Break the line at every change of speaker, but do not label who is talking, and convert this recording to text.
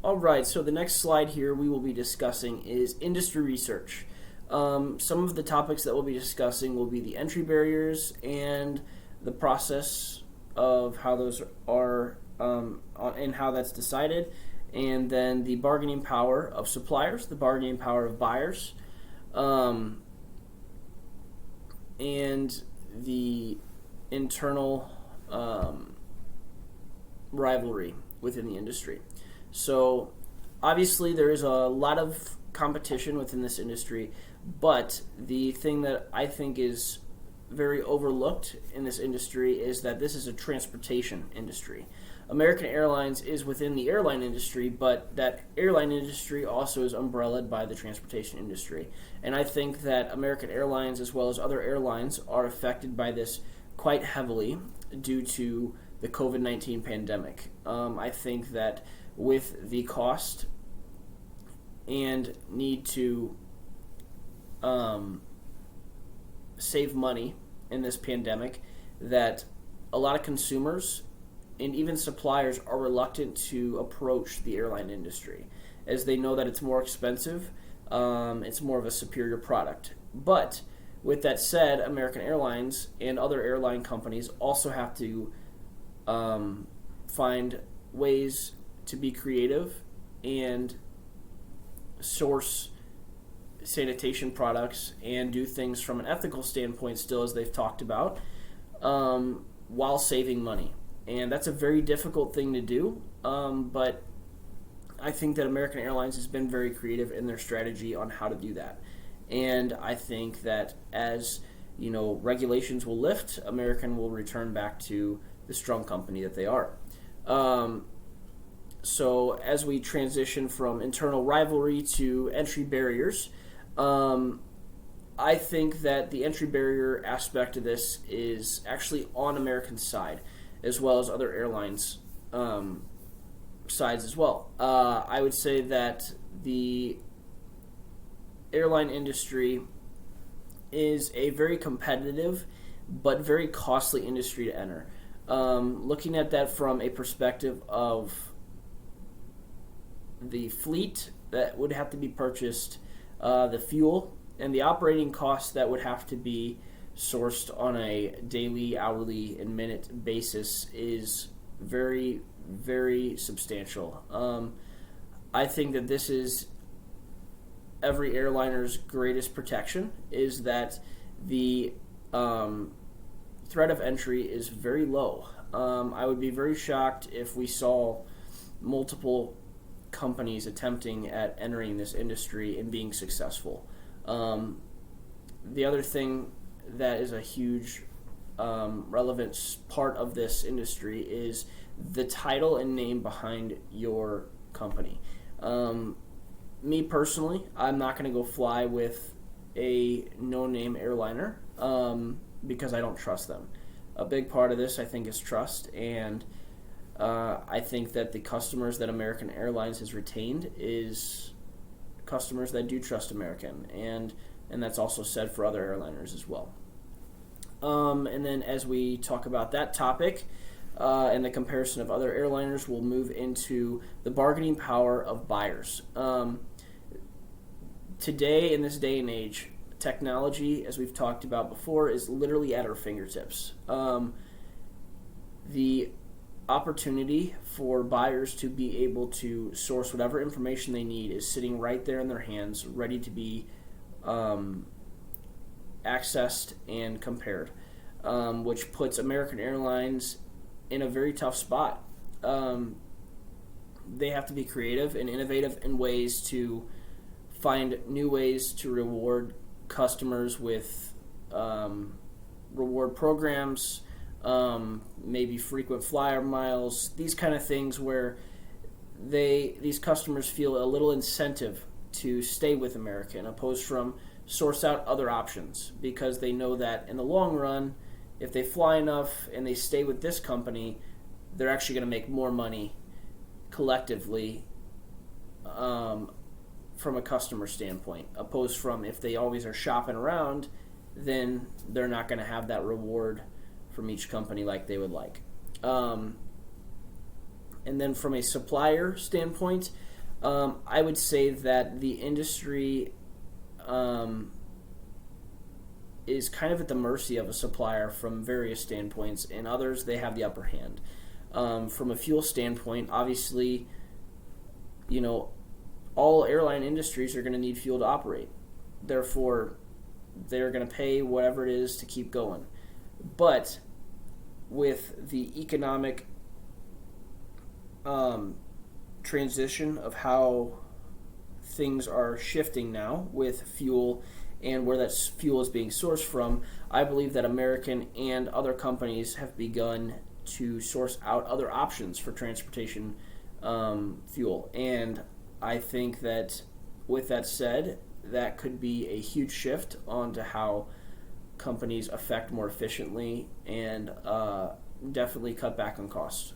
All right, so the next slide here we will be discussing is industry research. Some of the topics that we'll be discussing will be the entry barriers and the process of how those are and how that's decided, and then the bargaining power of suppliers, the bargaining power of buyers, and the internal rivalry within the industry. So obviously there is a lot of competition within this industry, but the thing that I think is very overlooked in this industry is that this is a transportation industry. American Airlines is within the airline industry, but that airline industry also is umbrellaed by the transportation industry. And I think that American Airlines, as well as other airlines, are affected by this quite heavily due to the COVID-19 pandemic. I think that with the cost and need to save money in this pandemic, that a lot of consumers and even suppliers are reluctant to approach the airline industry, as they know that it's more expensive, it's more of a superior product. But with that said, American Airlines and other airline companies also have to find ways to be creative and source sanitation products and do things from an ethical standpoint still, as they've talked about, while saving money. And that's a very difficult thing to do, but I think that American Airlines has been very creative in their strategy on how to do that. And I think that as regulations will lift, American will return back to the strong company that they are. So as we transition from internal rivalry to entry barriers, I think that the entry barrier aspect of this is actually on American's side, as well as other airlines' sides as well. I would say that the airline industry is a very competitive but very costly industry to enter. Looking at that from a perspective of the fleet that would have to be purchased, the fuel, and the operating costs that would have to be sourced on a daily, hourly, and minute basis is very, very substantial. I think that this is every airliner's greatest protection, is that the threat of entry is very low. I would be very shocked if we saw multiple companies attempting at entering this industry and being successful. The other thing that is a huge relevant part of this industry is the title and name behind your company. Me personally, I'm not going to go fly with a no-name airliner because I don't trust them. A big part of this, I think, is trust, and I think that the customers that American Airlines has retained is customers that do trust American, and that's also said for other airliners as well. And then as we talk about that topic and the comparison of other airliners, we'll move into the bargaining power of buyers. Today, in this day and age, technology, as we've talked about before, is literally at our fingertips. The opportunity for buyers to be able to source whatever information they need is sitting right there in their hands, ready to be accessed and compared, which puts American Airlines in a very tough spot. They have to be creative and innovative in ways to find new ways to reward customers with reward programs, maybe frequent flyer miles, these kind of things where these customers feel a little incentive to stay with American, opposed from source out other options, because they know that in the long run, if they fly enough and they stay with this company, they're actually going to make more money collectively from a customer standpoint, opposed from if they always are shopping around, then they're not going to have that reward from each company like they would like. And then from a supplier standpoint, I would say that the industry is kind of at the mercy of a supplier from various standpoints, and others they have the upper hand. From a fuel standpoint, obviously, all airline industries are going to need fuel to operate. Therefore, they're going to pay whatever it is to keep going. But with the economic transition of how things are shifting now with fuel and where that fuel is being sourced from, I believe that American and other companies have begun to source out other options for transportation fuel. And I think that with that said, that could be a huge shift onto how companies affect more efficiently and definitely cut back on costs.